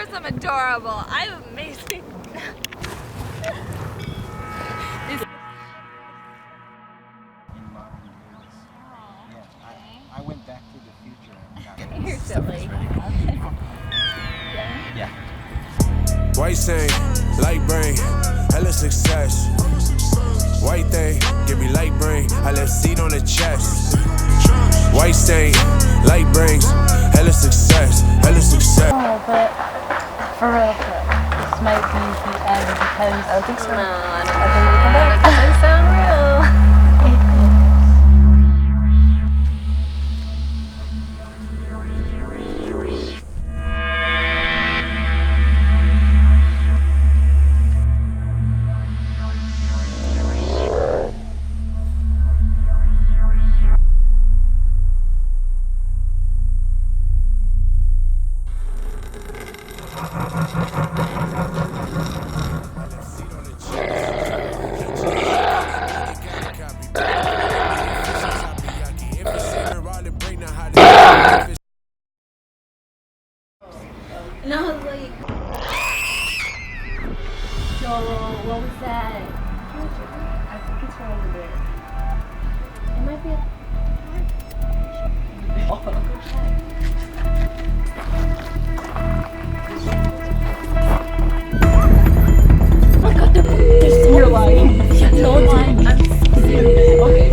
course I'm adorable. I'm amazing. I went back to the future and got You're silly. Yeah. White thing, light brain, hella success. White thing, give me light brain, I left seed on the chest. White stain, light brains, hella success, hella success. Oh, but for real, this might be the end because I think so. No, I don't think it sound real. And I was like, so what was that? I think it's from over there. It might be oh my god, you're lying. No, I'm lying. I'm serious. Okay.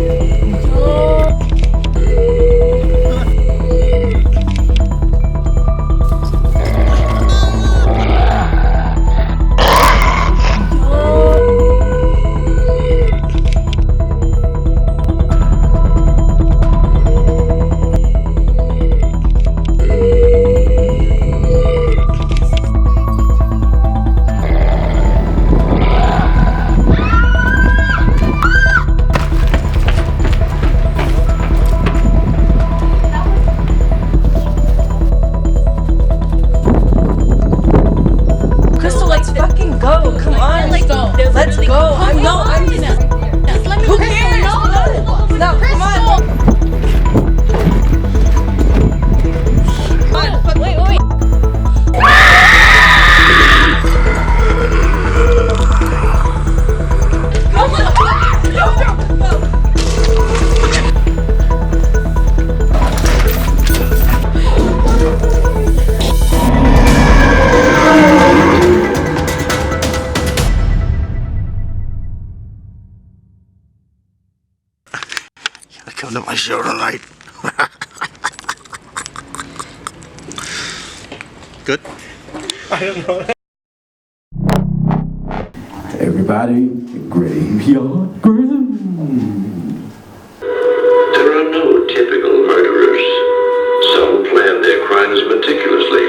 Let's go. I'm who cares? No, come on. Wait. Come to my show tonight. Good? I don't know. Everybody, graveyard groom. There are no typical murderers. Some plan their crimes meticulously,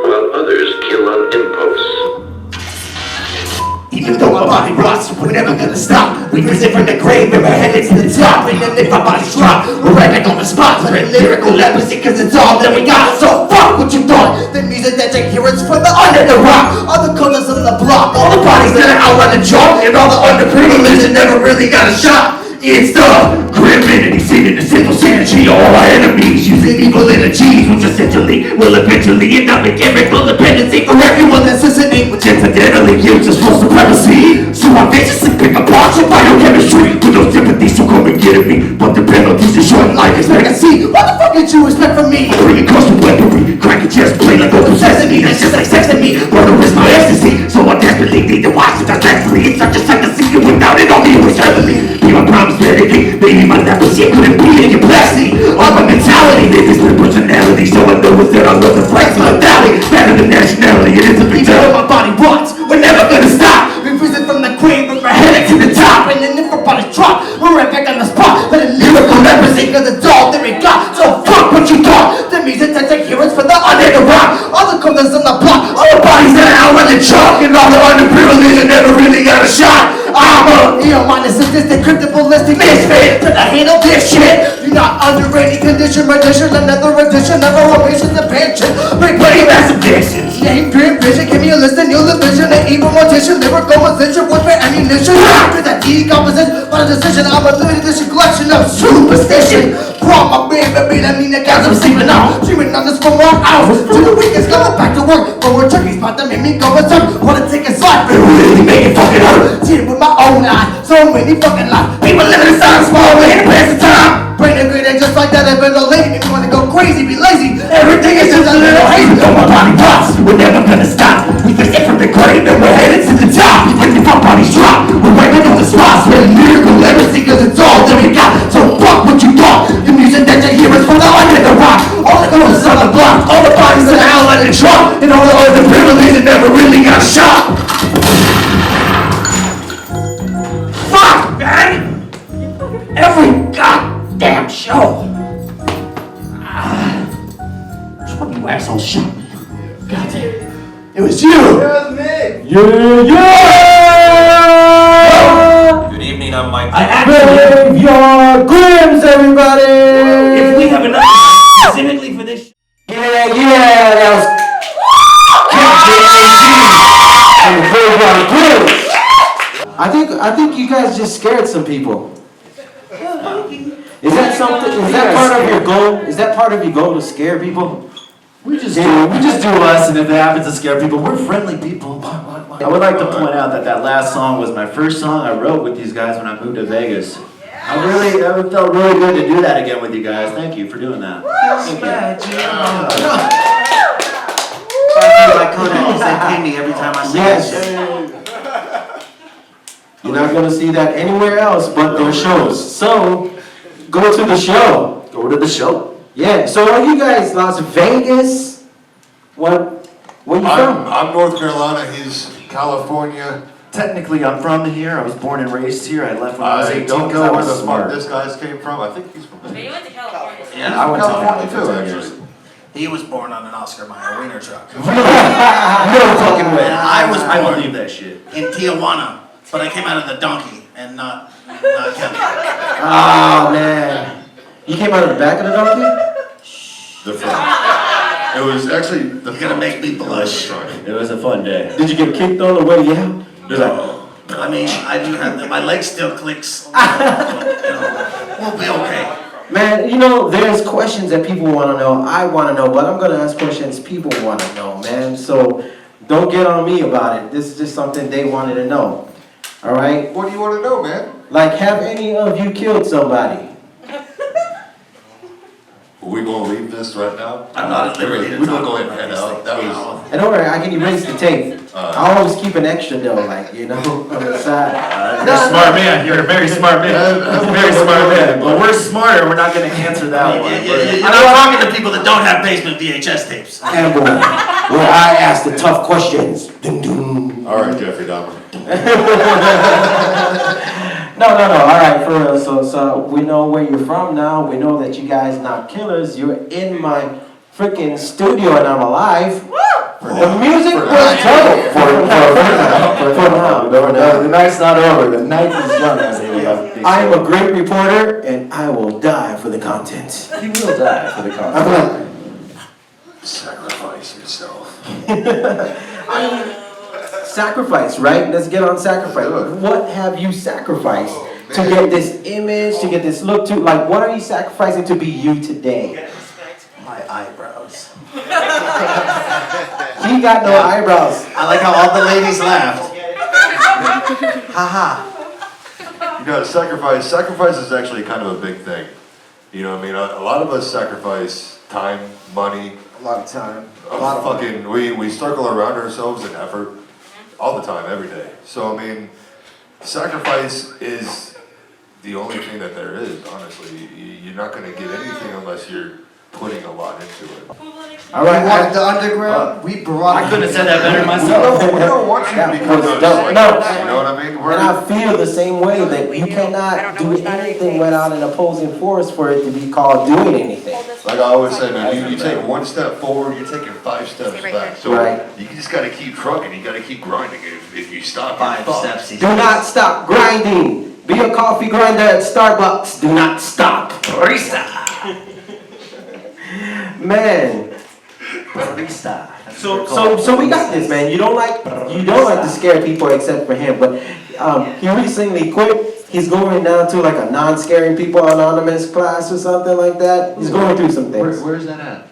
while others kill on impulse. Even though my body rots, we're never gonna stop. We risen from the grave and we're headed to the top. And then if our bodies drop, we're right back on the spot. Living lyrical leprosy, cause it's all that we got. So fuck what you thought. The music that you hear is from the under the rock. All the colors on the block, all the bodies that are out on the job, and all the underprivileged that never really got a shot. It's the grim entity, singing the simple synergy. All our enemies using evil energies, which essentially will eventually end up in chemical dependency for everyone that's listening, which incidentally uses full supremacy. So I viciously pick apart your biochemistry with no sympathy, so come and get at me. But the penalty's a short life expectancy. What the fuck did you expect from me? Bringing custom weaponry, cracking chest, play like open sesame. That's just like sex to me, murder is my ecstasy. So I desperately need to watch it directly. It's such a sight to see you without it on me, it was heavenly. Be my promise. Baby, my leprosy couldn't be in capacity. All my mentality, they just my personality. So I know it's that I love the flex my valley. Better than nationality, it is to be done. My body rots, we're never gonna stop. We risen from the grave, but we're headed to the top. And then if our bodies drop, we're right back on the spot. But a lyrical leprosy, cause it's all that we got. So fuck what you thought. The music that's like heroes for the under the rock. All the colors on the block, all the bodies that are out on the chalk. And all the underprivileged that never really got a shot. I'm a eon-minded, sadistic, crypto-ballistic misfit. Could I handle this shit? You're not under any condition, rendition, another edition of our patience and pension. Replay massive dictions. Name, dream, vision, give me a list and you'll envision an evil mortician, lyrical musician, warfare, ammunition. After that decomposition, my decision, I'm a limited edition collection of superstition. From my brain, baby, I mean the guys I'm sleeping on. Dreaming on this for more hours. Till the weekend's going back to work. But we're turkeys, about to make me go berserk. Wanna take a slide, but really make it fucking hurt. See it with my own eyes, so many fucking lives. People living inside a small way to pass the time. Brain and greed ain't just like that, I've been no lady. If you wanna go crazy, be lazy. Everything is just a little hazy. Though my body pops, we're never gonna stop. We fix it from the grave and we're headed to the top. When the fuck bodies drop, we're waiting on the spots. We're lyrical legacy, cause it's all that we got. So fuck what you thought. The music that you hear is from the under the rock. All the ghosts on the block, all the bodies in the hell and the truck. And all the other privileges that never really got shot. Fuck, man! Every goddamn show. Which one of you assholes shot me? Goddamn. It was you! Yeah! Good evening, I'm Mike. I actually... Your grams, everybody! If we have enough specifically for this... Yeah, that was... I think you guys just scared some people. Is that something? Is that part of your goal? Is that part of your goal to scare people? We just do us, and if it happens to scare people, we're friendly people. I would like to point out that last song was my first song I wrote with these guys when I moved to Vegas. I felt really good to do that again with you guys. Thank you for doing that. Thank you. I could have said pay me every time I say Yes. that shit. You're not gonna see that anywhere else but their shows. So, go to the show. Go to the show. Yeah. So, are you guys Las Vegas? Where you from? I'm North Carolina. He's California. Technically, I'm from here. I was born and raised here. I left when I was 18 don't because I know where was the smart. fuck this guy's came from. I think he's from. But you went to California. Yeah, I went to California too, California. actually. He was born on an Oscar Mayer wiener truck. No fucking way. I was I born believe that shit. in Tijuana, but I came out of the donkey and not Kelly. Oh man. You came out of the back of the donkey? The front. It was actually the You're gonna make me blush. It was a fun day. Did you get kicked on the way out? No. I mean, I do have my leg still clicks. We'll be okay. Man, there's questions that people want to know. I want to know, but I'm going to ask questions people want to know, man. So don't get on me about it. This is just something they wanted to know. All right? What do you want to know, man? Like, have any of you killed somebody? Are we gonna leave this right now? I'm not at liberty to We're gonna talk go ahead and about head these out. things. That was. And don't worry, I can erase the tape. I always keep an extra though, on the side. You're a smart man. You're a very smart man. Very smart man. But we're smarter. We're not going to answer that one. You're not talking to people that don't have basement VHS tapes. Amboy, where I ask the tough questions. Dun, dun. All right, Jeffrey Dahmer. No. All right, for real. So we know where you're from now. We know that you guys not killers. You're in my freaking studio and I'm alive. The music was trouble for now. The night's not over. The night is young, as they would I am a great reporter and I will die for the content. You will die for the I'm content. like, Sacrifice yourself. sacrifice, right? Let's get on sacrifice. What have you sacrificed to get this image, to get this look to? Like, what are you sacrificing to be you today? My eyebrows. He got no eyebrows. I like how all the ladies laughed. Haha. Sacrifice is actually kind of a big thing. You know what I mean? A lot of us sacrifice time, money. A lot of time. We circle around ourselves in effort all the time, every day. So, I mean, sacrifice is the only thing that there is, honestly. You're not going to get anything unless you're putting a lot into it. All right, We wanted the underground, we brought I couldn't have said that better myself. We don't want you to become those, No. you know what I mean? and I feel the same way that you cannot do anything without an opposing force for it to be called doing anything. Like I always say, man, you take one step forward, you're taking 5 steps back. So Right. you just got to keep trucking. You got to keep grinding. If you stop, 5 you're steps. Do not stop grinding. Be a coffee grinder at Starbucks. Do not stop. Barista. Man. Barista. So we got this, man. You don't like to scare people except for him, but he recently quit. He's going down to like a non-scaring people anonymous class or something like that. He's going through some things. Where's that at?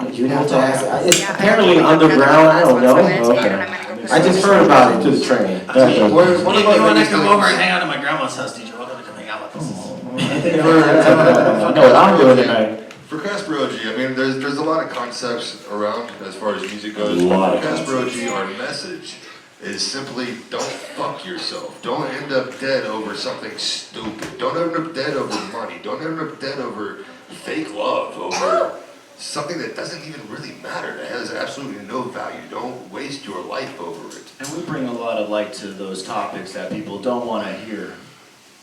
You'd have to ask. It's apparently underground. I don't know. Okay. I just heard about it to the train. If you want to come over and hang out at my grandma's house, DJ, welcome to come hang out with us. I know what I'm doing tonight. For Casper OG, I mean, there's a lot of concepts around as far as music goes. A lot For of Casper OG, our message is simply don't fuck yourself. Don't end up dead over something stupid. Don't end up dead over money. Don't end up dead over fake love, over something that doesn't even really matter, that has absolutely no value. Don't waste your life over it. And we bring a lot of light to those topics that people don't want to hear.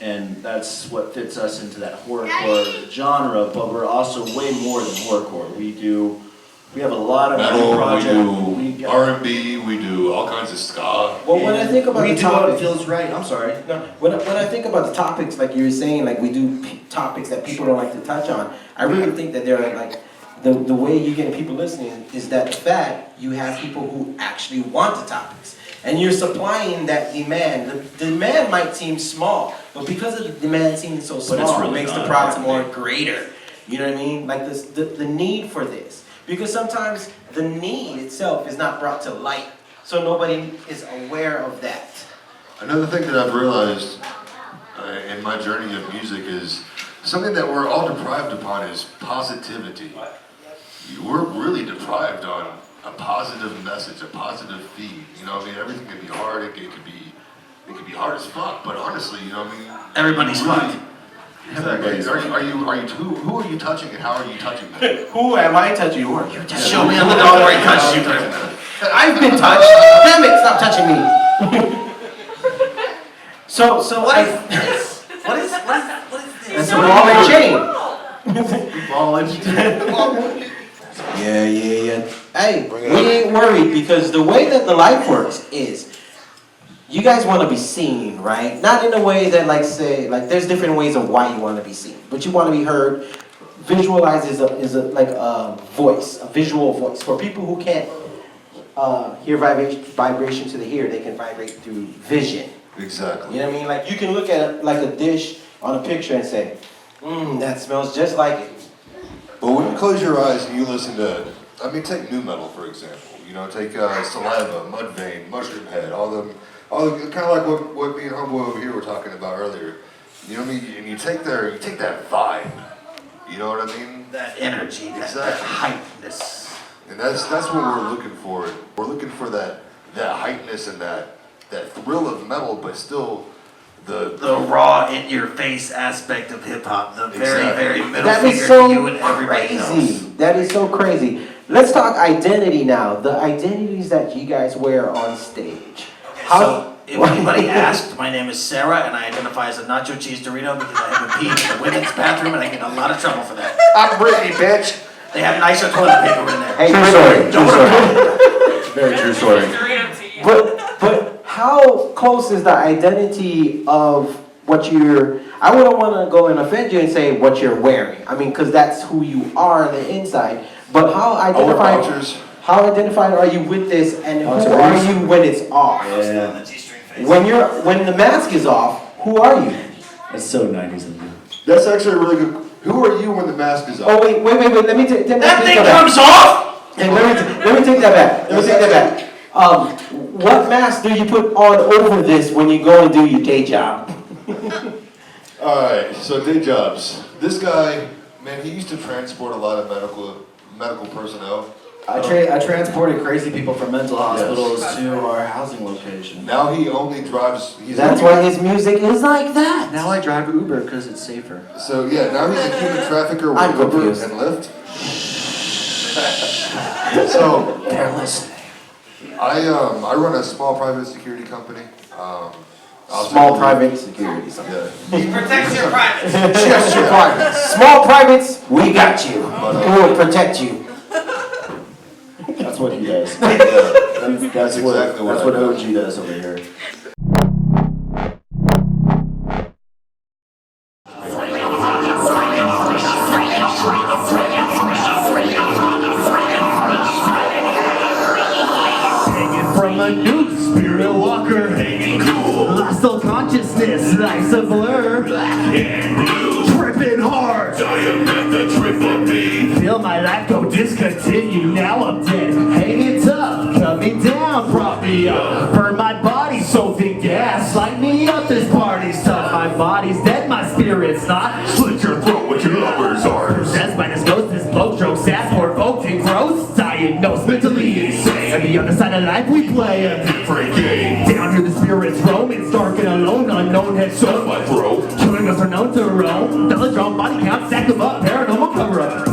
And that's what fits us into that horrorcore genre, but we're also way more than horrorcore. We have a lot of Metal, projects. we do R&B, we do all kinds of ska. Well, when I think about We the do what topics, feels right. I'm sorry. no, when I think about the topics, like you were saying, like we do topics that people don't like to touch on. I really think that they're like the way you get people listening is that the fact you have people who actually want the topics, and you're supplying that demand. The demand might seem small, but because of the demand seeming so small, really it makes the not. product more greater. You know what I mean? Like this, the need for this. Because sometimes the need itself is not brought to light, so nobody is aware of that. Another thing that I've realized in my journey of music is something that we're all deprived upon is positivity. We're really deprived on a positive message, a positive feed. You know what I mean? Everything can be hard, it could be hard as fuck, but honestly, you know what I mean? Everybody's fucked. Exactly. Who are you touching and how are you touching them? Who am I touching? You are. Just show me on the dog where he touched you. I've been touched. Damn it! Stop touching me. So What I. is this? What is That's this? a ball and chain. Ball and chain. Yeah. Hey, we ain't worried because the way that the life works is you guys want to be seen, right? Not in a way that say there's different ways of why you want to be seen, but you want to be heard. Visualize is a voice, a visual voice for people who can't hear vibration to the ear. They can vibrate through vision. Exactly. You know what I mean? Like you can look at it like a dish on a picture and say, that smells just like it. But when you close your eyes and you listen to, take nu metal for example. You know, take Saliva, Mudvayne, Mushroom Head, all them kind of like what me and Homeboy over here were talking about earlier. You know what I mean? And you take that vibe. You know what I mean? That energy, Exactly. that hypeness. And that's what we're looking for. We're looking for that hypeness and that thrill of metal, but still the raw, in your face aspect of hip hop. The very, very middle That finger is so to you and everybody crazy. else. That is so crazy. Let's talk identity now. The identities that you guys wear on stage. So, if anybody asked, my name is Sarah, and I identify as a nacho cheese Dorito because I haven't peed in the women's bathroom, and I get in a lot of trouble for that. I'm Brittany, bitch. They have nicer toilet paper in there. Hey, True story. Very true story. But how close is the identity of what you're? I wouldn't want to go and offend you and say what you're wearing. Because that's who you are on the inside. But how identified? How identified are you with this, and who are you when it's off? Yeah. When the mask is off, who are you? That's so 90s of you. That's actually a really good. Who are you when the mask is off? Oh wait! Let me take That thing comes off! Hey, let me take that back. What mask do you put on over this when you go and do your day job? Alright, so day jobs. This guy, man, he used to transport a lot of medical personnel. I transported crazy people from mental hospitals to our housing location. Now he only drives. That's why his music is like that. Now I drive Uber because it's safer. So yeah, now he's a human trafficker with I'm Uber confused. and Lyft. So They're listening. I run a small private security company. Small private security. Yeah. Protect your privacy. Just your privates. Small privates, we got you. We will protect you. That's what he does. That's exactly what OG does over here. From a new spirit walker, hanging cool. Lost all consciousness, life's a blur. Black and blue, tripping hard. I am at the trip of me. Feel my my life go discontinue. Now I'm dead, hanging tough, coming down, prop me up. Burn my body, so think gas, light me up, this party's tough. My body's dead, my spirit's not. Slit your throat with your lover's arms. Possessed by this ghost, this bloke stroke, sass, more evoked and gross. Diagnosed, mentally insane. On the other side of life we play a different game. Down here the spirits roam, it's dark and alone. Unknown head shut my throat. Killing us are known to roam. Velodrome, body count, stack them up, paranormal cover up.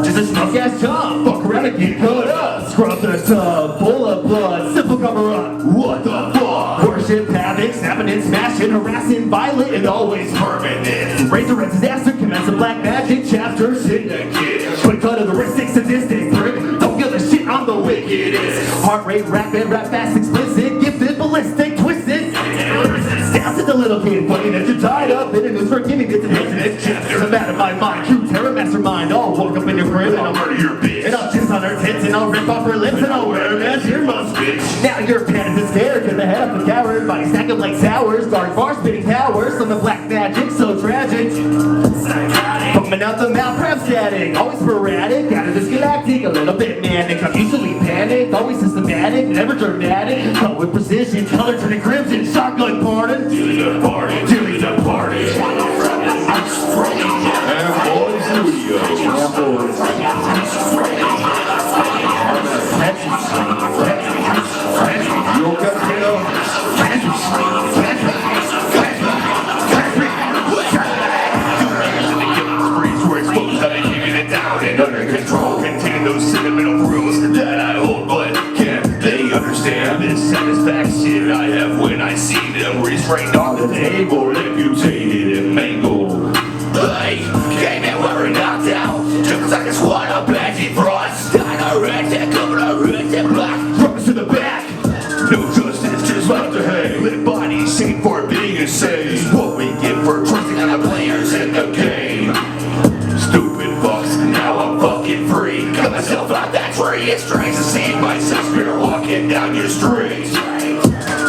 Just a smoke ass chump, fuck around and get cut up. Scrub the tub, full of blood, simple cover up. What the fuck? Worship havoc, snapping and smashing, harassing, violent, and always permanent. Razor red disaster, commence a black magic chapter, syndicate. Quick cut of the wrist, sadistic prick. Don't give a shit, I'm the wickedest. Heart rate rapid, rap fast, explicit, gifted, ballistic, twisted. Down to the little kid, funny that you're tied up in a news for giving it to this next chapter. I'm out of my mind, true terror mastermind. I'll walk up in your crib and I'll murder your bitch. And I'll kiss on her tits and I'll rip off her lips and I'll wear her as your must bitch. Now you're panicked and scared cause I head up a coward. Body stack up like towers, dark bars spitting powers. Some of black magic, so tragic. Pumping out the mouth, crab static. Always sporadic, out of this galactic. A little bit manic, I'm usually panicked. Always systematic, never dramatic. But with precision, color turning crimson. Shotgun pardon, dealing the party, dealing the party. Amboy Studio. Amboys. You okay, kiddo? And under control, containing those sentimental rules that I hold, but can they understand this satisfaction I have when I see them restrained on the table, amputated and mangled? Hey, came in where we're knocked out, just like a squad of baggy frost. Anorexic, anorexic, black, drugs to the back. No justice, just left to hang. Lit bodies, shame for being insane. What we get for trusting on the players in the game. Stupid fucks, now I'm fucking free. Cut myself out that tree. It's strange to see myself spirit walking down your street.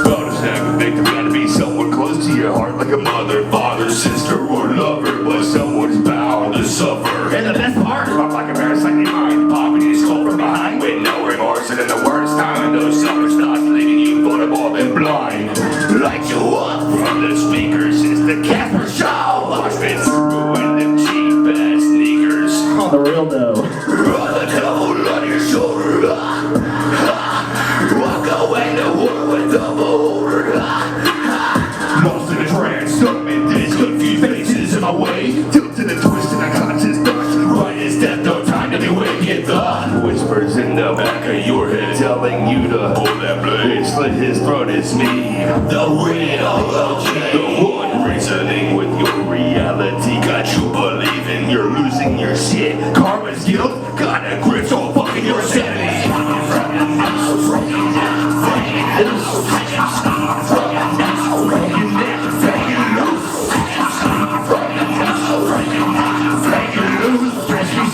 Bonus aggravate, gotta be someone close to your heart, like a mother, father, sister, or lover. But someone's bound to suffer. And the best part, I'm like a parasite in mind, popping his skull from behind with no remorse. And in the worst time, those summer thoughts leaving you vulnerable and blind. Light you up from the speakers, it's the Casper show. Watch me ruin them cheap ass sneakers. On the real though. Run the devil on your shoulder. Walk away to war with double order. Lost in a trance, stuck in this, confused faces in my way. Tilt to the twist and unconscious thoughts. Right as death, no time to be wicked thought. Whispers in the back of your head telling you to hold that blade. Slit his throat, it's me, the real OG. The one reasoning with your reality. Got you believing you're losing your shit. Karma's guilt, got a grip so fucking your sanity.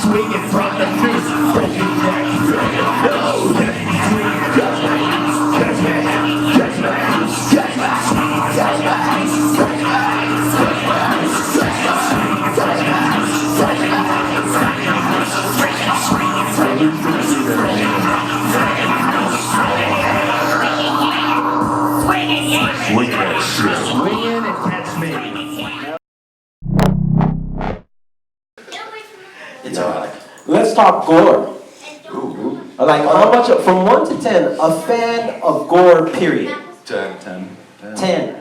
Swinging from the noose, breaking neck. No, swing that shit. Swing in and catch me. It's erotic. Let's talk gore. Like how much, from 1 to 10, a fan of gore, period. 10. 10.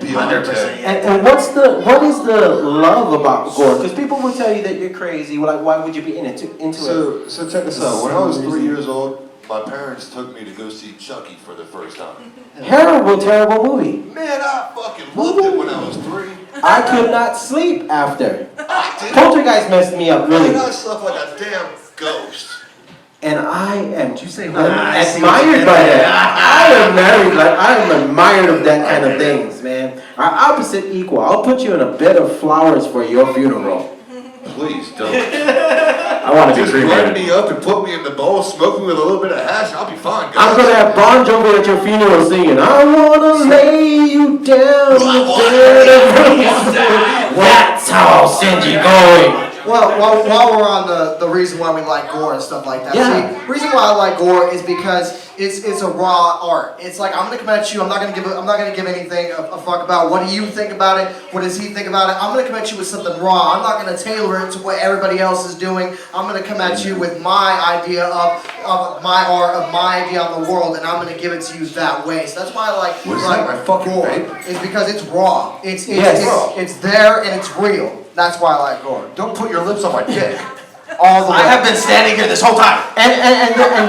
100%. And what is the love about gore? Because people will tell you that you're crazy. Like, why would you be into it? So check this out. When I was 3 years old, my parents took me to go see Chucky for the first time. Terrible movie. Man, I fucking loved it when I was 3. I could not sleep after. Poltergeist messed me up, really. Man, I slept like a damn ghost. And I am admired by that. I am married, like I am admired of that kind of things, man. Our opposite equal. I'll put you in a bed of flowers for your funeral. Please don't. I want to be Just cremated. grind me up and put me in the bowl, smoke me with a little bit of hash, I'll be fine, guys. I'm gonna have Bon Jovi at your funeral singing, I wanna lay you down. That's how I'll send you going. Well, while we're on the reason why we like gore and stuff like that. Yeah. See, reason why I like gore is because it's a raw art. It's like I'm gonna come at you. I'm not gonna give anything a fuck about what do you think about it. What does he think about it? I'm gonna come at you with something raw. I'm not gonna tailor it to what everybody else is doing. I'm gonna come at you with my idea of my art, of my idea on the world, and I'm gonna give it to you that way. So that's why I like What is that, my fucking gore. vape? It's because it's raw. It's Yes. there and it's real. That's why I like gore. Don't put your lips on my dick. All the way. I have been standing here this whole time. And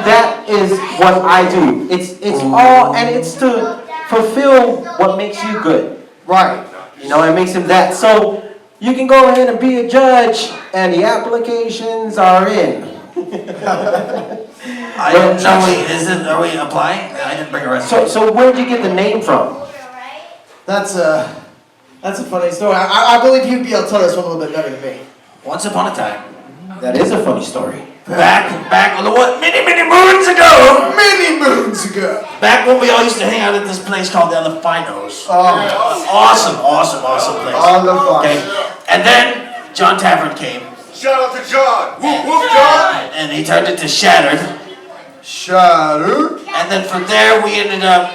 that is what I do. It's all, and it's to fulfill what makes you good. Right. You know, it makes him that. So you can go ahead and be a judge, and the applications are in. I don't know. Are we applying? I didn't bring a resume. So where'd you get the name from? That's a funny story. I believe you'd be able to tell this one a little bit better than me. Once upon a time, That is a funny story. back on the what? Many moons ago. Many moons ago. Back when we all used to hang out at this place called the Finos. Oh, Awesome place. all the fun. Okay. And then John Tavern came, Shout out to John. Whoop whoop, John. and he turned it to Shattered. Shattered. And then from there, we ended up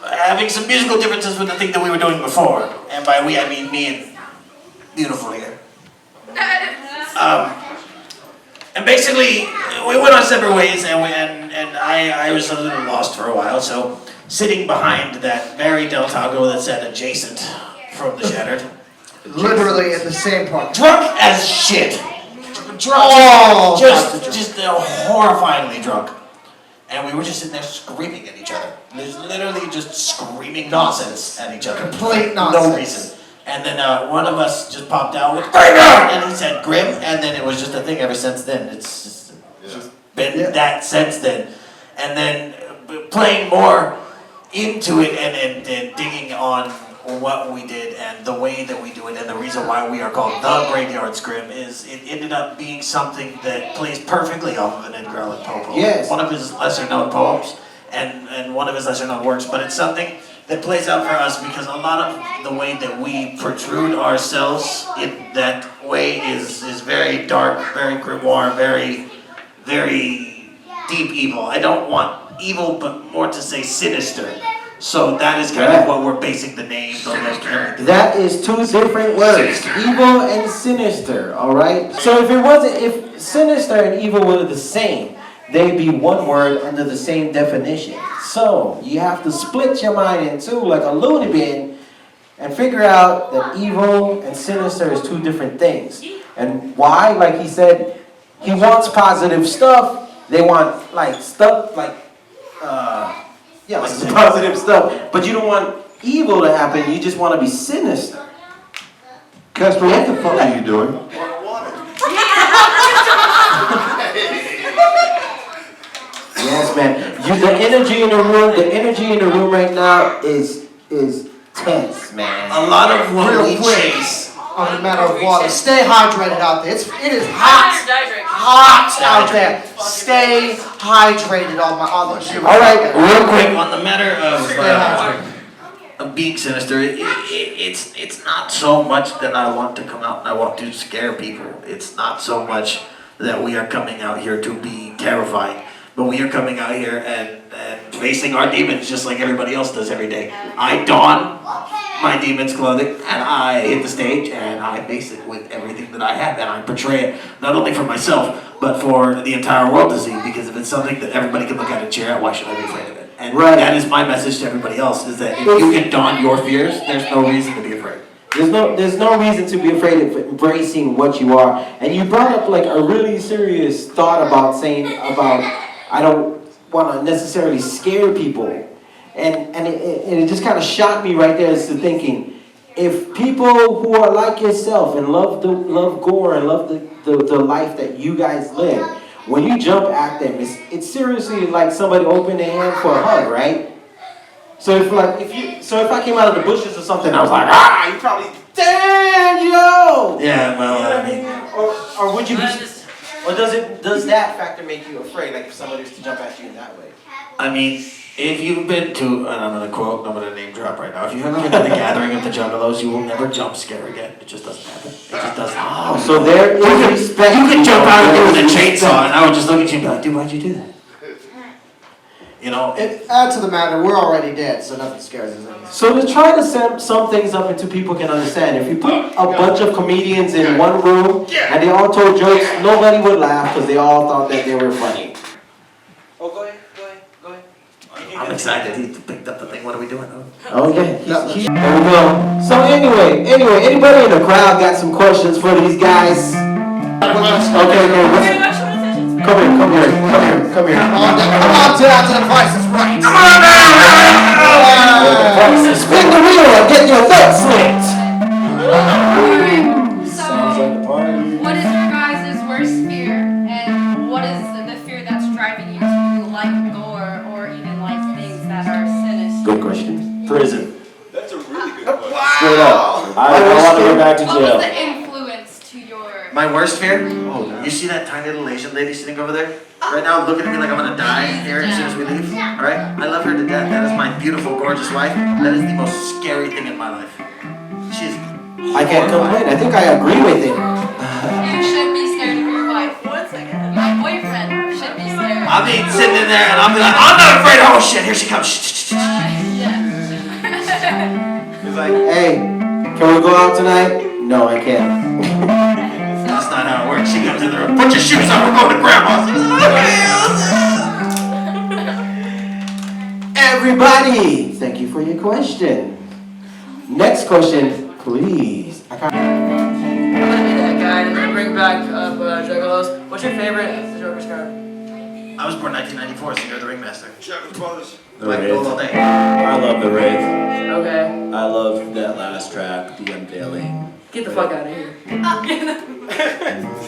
having some musical differences with the thing that we were doing before. And by we, I mean me and beautiful here. And basically, we went our separate ways, and I was a little lost for a while. So, sitting behind that very Del Taco that said adjacent from the Shattered, Literally in the same part. drunk as shit, Oh, just horrifyingly drunk. And we were just sitting there screaming at each other. Literally just screaming nonsense at each other. Complete nonsense. No reason. And then one of us just popped out with "Grim!" and he said "Grim," and then it was just a thing ever since then. It's just been that since then. And then playing more into it and digging on what we did and the way that we do it and the reason why we are called the Graveyard Scrim is it ended up being something that plays perfectly off of an Edgar Allan Poe poem. Yes. One of his lesser known poems and one of his lesser known works, but it's something that plays out for us because a lot of the way that we protrude ourselves in that way is very dark, very grimoire, very, very deep evil. I don't want evil, but more to say sinister. So that is kind of what we're basing the name, the look, everything. That is two different words, evil and sinister, all right? So if sinister and evil were the same, they'd be one word under the same definition. So you have to split your mind in two like a loony bin and figure out that evil and sinister is two different things. And why? Like he said, he wants positive stuff. They want like stuff like like the positive stuff, but you don't want evil to happen, you just want to be sinister. Casper, what the fuck are you doing? Yes, man. The energy in the room right now is tense, man. A lot of what Real we quick. chase. On the matter of water. Stay hydrated out there. It is hot out there. Stay hydrated on the All right, Real quick, on the matter of being sinister, it's not so much that I want to come out and I want to scare people. It's not so much that we are coming out here to be terrifying, but we are coming out here and facing our demons just like everybody else does every day. I don my demon's clothing and I hit the stage and I face it with everything that I have and I portray it not only for myself but for the entire world to see, because if it's something that everybody can look at and cheer at, why should I be afraid of it? And that is my message to everybody else, is that if you can don your fears, there's no reason to be afraid. There's no reason to be afraid of embracing what you are. And you brought up like a really serious thought about I don't want to necessarily scare people. And it just kind of shocked me right there as to thinking, if people who are like yourself and love gore and love the life that you guys live, when you jump at them, it's seriously like somebody opened their hand for a hug, right? So if I came out of the bushes or something, I was like, you probably, damn, yo! Yeah, well, You know what I mean? Or would you be, or does that factor make you afraid, like if somebody was to jump at you in that way? I mean, If you've been to, and I'm gonna name drop right now. If you haven't been to the gathering of the Juggalos, you will never jump scare again. It just doesn't happen. It just doesn't happen. So there is respect. You can jump out of there with a chainsaw, and I would just look at you and be like, dude, why'd you do that? You know? Add to the matter, we're already dead, so nothing scares us anymore. So to try to sum things up into people can understand, if you put a bunch of comedians in one room and they all told jokes, nobody would laugh because they all thought that they were funny. Oh, go ahead. I'm excited. He picked up the thing. What are we doing? Okay, there we go. So anyway, anybody in the crowd got some questions for these guys? Okay. Come here. Come on down to the Price is Right. Come on Spin the wheel and get your nuts slipped. What is your guys' worst fear, and what is the fear that's driving you to like gore or even like things that are sinister? Good question. Prison. That's a really good question. Straight up. I want to go back to What was jail. the influence to your... My worst fear? You see that tiny little Asian lady sitting over there? Right now, looking at me like I'm gonna die here as soon as we leave. Alright? I love her to death. That is my beautiful, gorgeous wife. That is the most scary thing in my life. She's... I can't complain. I think I agree with him. You should be scared of your wife. 1 second. My boyfriend should be scared. I'll be sitting in there and I'll be like, I'm not afraid. Oh shit, here she comes. Yeah. He's like, hey, can we go out tonight? No, I can't. That's not how it works. She comes in there, put your shoes on, we're going to grandma's. Everybody, thank you for your question. Next question, please. I'm gonna be that guy and bring back up Juggalos. What's your favorite Joker's card? I was born 1994, so you're the ringmaster. Checkers Brothers. The Like Wraith. gold all day. I love the Wraith. Okay. I love that last track, The Unveiling. Get the fuck out of here.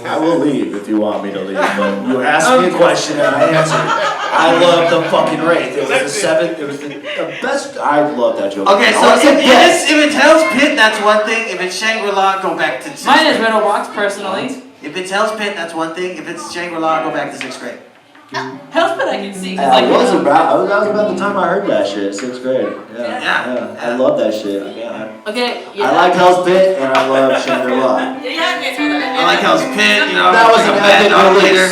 I will leave if you want me to leave, but you asked me a question and I answered. I love the fucking Wraith. It was the best. I love that joke. Okay, so if it's Hell's Pit, that's one thing. If it's Shangri-La, go back to 6th Mine is grade. Riddle Box, personally. If it's Hell's Pit, that's one thing. If it's Shangri-La, go back to 6th grade. Hell's Pit I can see. That was about the time I heard that shit, 6th grade. Yeah. I love that shit. Okay, yeah. I like Hell's Pit and I love Shangri-La. I like Hell's Pit, you know. That was like an a bad epic dog release. later.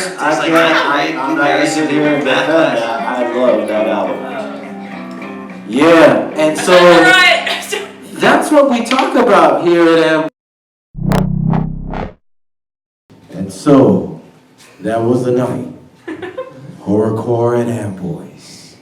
I'm not gonna sit here and defend that. I love that album. Yeah, and so that's what we talk about here at And so that was the night. Horrorcore and Amboys.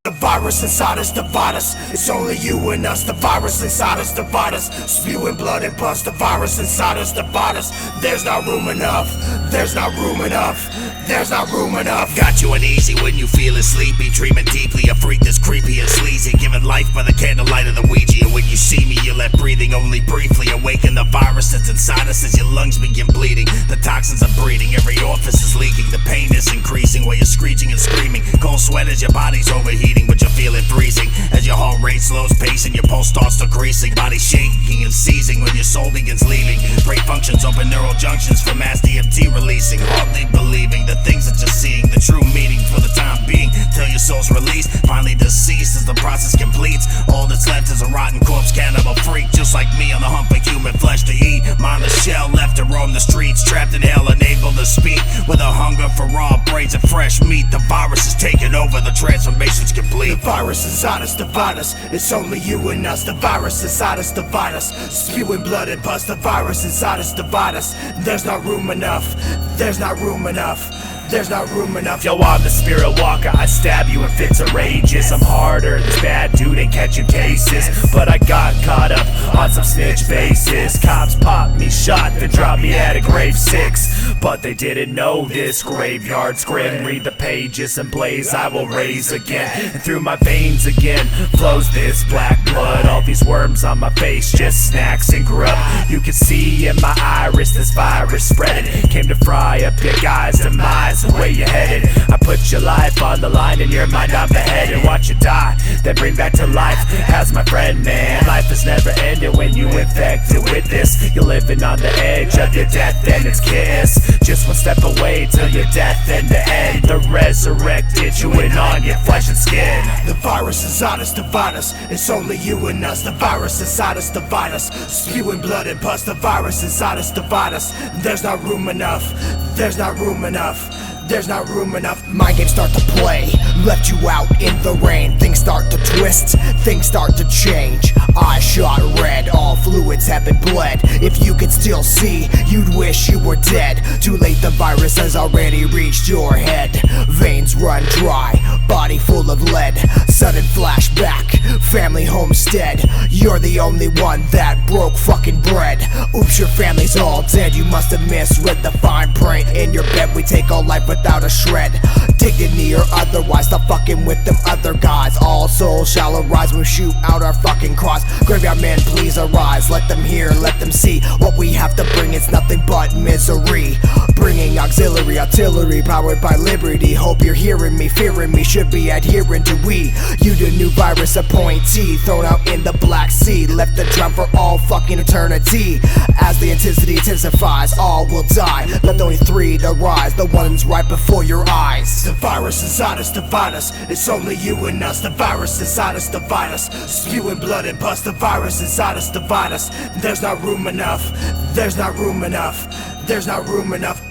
The virus inside us divide us. It's only you and us. The virus inside us divide us. Spewing blood and pus. The virus inside us divide us. There's not room enough. There's not room enough. There's not room enough. Got you uneasy when you feeling sleepy, dreaming deeply. A freak that's creepy and sleazy, giving life by the candlelight of the Ouija. And when you see me, you let breathing only briefly awaken the virus that's inside us as your lungs begin bleeding. The toxins are breeding. Every orifice is leaking. The pain is increasing while you're screeching and screaming. Cold sweat as your body's overheating, but you're feeling freezing as your heart rate slows pacing. Your pulse starts decreasing, body shaking and seizing when your soul begins leaving. Brain functions open neural junctions for mass DMT releasing. Hardly believing the things that you're seeing, the true meaning for the time being till your soul's released, finally deceased as the process completes. All that's left is a rotten corpse, cannibal freak, just like me on the hump of human flesh to eat. Mindless shell left to roam the streets, trapped in hell, unable to speak. With a hunger for raw brains and fresh meat, the virus is taking over, the transformation's complete. The virus inside us divide us. It's only you and us. The virus inside us divide us. Spewing blood and pus. The virus inside us divide us. There's not room enough. There's not room enough. There's not room enough. Yo, I'm the spirit walker. I stab you in fits of rages. I'm harder. This bad dude ain't catching cases, but I got caught up on some snitch bases. Cops popped me, shot, then dropped me at a grave 6. But they didn't know this. Graveyard's grim. Read the pages and blaze. I will raise again. And through my veins again flows this black blood. All these worms on my face, just snacks and grub. You can see in my iris this virus spreading. Came to fry up your guys' demise. The way you're headed, I put your life on the line and your mind I'm beheaded. Watch you die, then bring back to life as my friend, man. Life is never ending when when you infected with this. You're living on the edge of your death and its kiss. Just one step away till your death and the end. The resurrected, chewing on your flesh and skin. The virus inside us divide us. It's only you and us. The virus inside us divide us. Spewing blood and pus. The virus inside us divide us. There's not room enough. There's not room enough. There's not room enough. Mind games start to play. Left you out in the rain. Things start to twist. Things start to change. Eyes shot red. All fluids have been bled. If you could still see, you'd wish you were dead. Too late, the virus has already reached your head. Veins run dry. Body full of lead. Sudden flashback. Family homestead. You're the only one that broke fucking bread. Oops, your family's all dead. You must have misread the fine print. In your bed we take all life without a shred. Dignity or otherwise, stop fucking with them other guys. All souls shall arise when we shoot out our fucking cross. Graveyard man, please arise. Let them hear, let them see. What we have to bring is nothing but misery. Bringing auxiliary artillery powered by liberty. Hope you're hearing me, fearing me, should be adhering to we. You the new virus appointee, thrown out in the Black Sea. Left the drum for all fucking eternity. As the intensity intensifies, all will die. Left only three to rise, the ones right before your eyes. The virus inside us divide us. It's only you and us. The virus inside us divide us. Spewing blood and pus. The virus inside us divide us. There's not room enough. There's not room enough. There's not room enough.